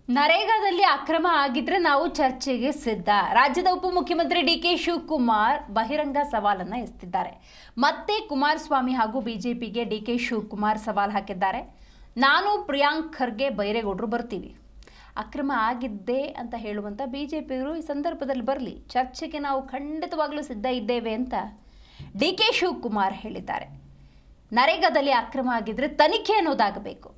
ನರೇಗಾದಲ್ಲಿ ಅಕ್ರಮ ಆಗಿದ್ರೆ ನಾವು ಚರ್ಚೆಗೆ ಸಿದ್ಧ. ರಾಜ್ಯದ ಉಪಮುಖ್ಯಮಂತ್ರಿ ಡಿಕೆ ಶಿವಕುಮಾರ್ ಬಹಿರಂಗ ಸವಾಲನ್ನ ಎಸೆದಿದ್ದಾರೆ. ಮತ್ತೆ ಕುಮಾರಸ್ವಾಮಿ ಹಾಗೂ ಬಿಜೆಪಿಗೆ ಡಿಕೆ ಶಿವಕುಮಾರ್ ಸವಾಲ್ ಹಾಕಿದ್ದಾರೆ. ನಾನು ಪ್ರಿಯಾಂಕ್ ಖರ್ಗೆ ಬೈರೇಗೌಡರು ಬರ್ತೀವಿ. ಅಕ್ರಮ ಆಗಿದ್ದೆ ಅಂತ ಹೇಳುವಂತ ಬಿಜೆಪಿಯವರು ಈ ಸಂದರ್ಭದಲ್ಲಿ ಬರಲಿ, ಚರ್ಚೆಗೆ ನಾವು ಖಂಡಿತವಾಗ್ಲೂ ಸಿದ್ಧ ಇದ್ದೇವೆ ಅಂತ ಡಿಕೆ ಶಿವಕುಮಾರ್ ಹೇಳಿದ್ದಾರೆ. ನರೇಗಾದಲ್ಲಿ ಅಕ್ರಮ ಆಗಿದ್ರೆ ತನಿಖೆ ಅನ್ನೋದಾಗಬೇಕು.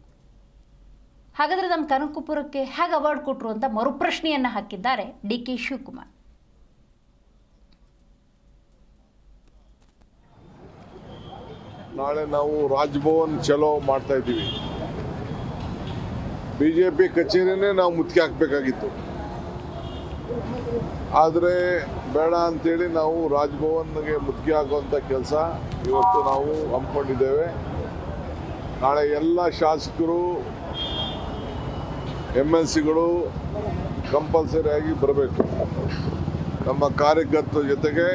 ಹಾಗಾದ್ರೆ ನಮ್ಮ ಕನಕಪುರಕ್ಕೆ ಹೇಗೆ ಅವಾರ್ಡ್ ಕೊಟ್ಟರು ಅಂತ ಮರುಪ್ರಶ್ನೆಯನ್ನ ಹಾಕಿದ್ದಾರೆ ಡಿಕೆ ಶಿವಕುಮಾರ್. ನಾಳೆ ನಾವು ರಾಜಭವನ್ ಚಲೋ ಮಾಡ್ತಾ ಇದ್ದೀವಿ. ಬಿಜೆಪಿ ಕಚೇರಿನೇ ನಾವು ಮುತ್ತಿಗೆ ಹಾಕಬೇಕಾಗಿತ್ತು, ಆದರೆ ಬೇಡ ಅಂತೇಳಿ ನಾವು ರಾಜಭವನ್ಗೆ ಮುತ್ತಿಗೆ ಹಾಕುವಂಥ ಕೆಲಸ ಇವತ್ತು ನಾವು ಹಮ್ಮಿಕೊಂಡಿದ್ದೇವೆ. ನಾಳೆ ಎಲ್ಲ ಶಾಸಕರು MLCಗಳು ಕಂಪಲ್ಸರಿಯಾಗಿ ಬರಬೇಕು. ನಮ್ಮ ಕಾರ್ಯಕರ್ತರ ಜೊತೆಗೆ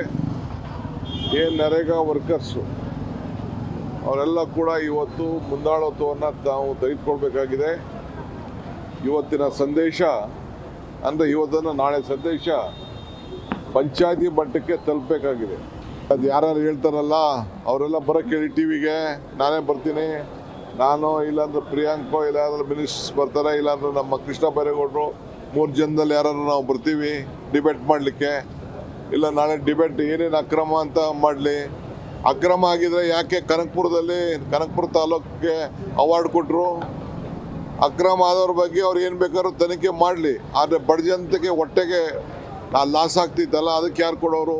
ಏನು ನರೇಗಾ ವರ್ಕರ್ಸು ಅವರೆಲ್ಲ ಕೂಡ ಇವತ್ತು ಮುಂದಾಳತ್ವವನ್ನು ನಾವು ತೆಗೆದುಕೊಳ್ಬೇಕಾಗಿದೆ. ಇವತ್ತಿನ ಸಂದೇಶ ಅಂದರೆ ಇವತ್ತನ್ನು ನಾಳೆ ಸಂದೇಶ ಪಂಚಾಯತಿ ಮಟ್ಟಕ್ಕೆ ತಲುಪಬೇಕಾಗಿದೆ. ಅದು ಯಾರು ಹೇಳ್ತಾರಲ್ಲ ಅವರೆಲ್ಲ ಬರೋಕ್ಕೆ ಹೇಳಿ ಟಿವಿಗೆ, ನಾನೇ ಬರ್ತೀನಿ, ನಾನು ಇಲ್ಲಾಂದ್ರೆ ಪ್ರಿಯಾಂಕೋ, ಇಲ್ಲಾಂದ್ರೆ ಮಿನಿಸ್ಟರ್ಸ್ ಬರ್ತಾರೆ, ಇಲ್ಲಾಂದ್ರೆ ನಮ್ಮ ಕೃಷ್ಣ ಬೈರೇಗೌಡರು, 3 ಜನದಲ್ಲಿ ಯಾರು ನಾವು ಬರ್ತೀವಿ ಡಿಬೇಟ್ ಮಾಡಲಿಕ್ಕೆ. ಇಲ್ಲ ನಾಳೆ ಡಿಬೇಟ್ ಏನೇನು ಅಕ್ರಮ ಅಂತ ಮಾಡಲಿ. ಅಕ್ರಮ ಆಗಿದ್ರೆ ಯಾಕೆ ಕನಕಪುರ ತಾಲೂಕಿಗೆ ಅವಾರ್ಡ್ ಕೊಟ್ಟರು? ಅಕ್ರಮ ಆದವ್ರ ಬಗ್ಗೆ ಅವ್ರು ಏನು ಬೇಕಾದ್ರೂ ತನಿಖೆ ಮಾಡಲಿ. ಆದರೆ ಬಡ ಜನತೆಗೆ ಹೊಟ್ಟೆಗೆ ಲಾಸ್ ಆಗ್ತಿತ್ತಲ್ಲ, ಅದಕ್ಕೆ ಯಾರು ಕೊಡೋರು?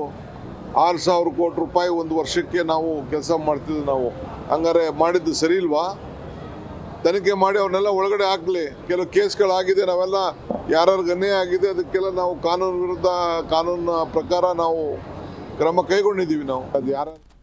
6,000 ಕೋಟಿ ರೂಪಾಯಿ ಒಂದು ವರ್ಷಕ್ಕೆ ನಾವು ಕೆಲಸ ಮಾಡ್ತಿದ್ವಿ ನಾವು. ಹಂಗಾರೆ ಮಾಡಿದ್ದು ಸರಿ ಇಲ್ವಾ? ತನಿಖೆ ಮಾಡಿ ಅವ್ರನ್ನೆಲ್ಲ ಒಳಗಡೆ ಹಾಕಲಿ. ಕೆಲವು ಕೇಸ್ಗಳಾಗಿದೆ, ನಾವೆಲ್ಲ ಯಾರ್ಯಾರಿಗೆ ಅನ್ಯಾಯ ಆಗಿದೆ ಅದಕ್ಕೆಲ್ಲ ನಾವು ಕಾನೂನು ಪ್ರಕಾರ ನಾವು ಕ್ರಮ ಕೈಗೊಂಡಿದ್ದೀವಿ. ನಾವು ಅದು ಯಾರು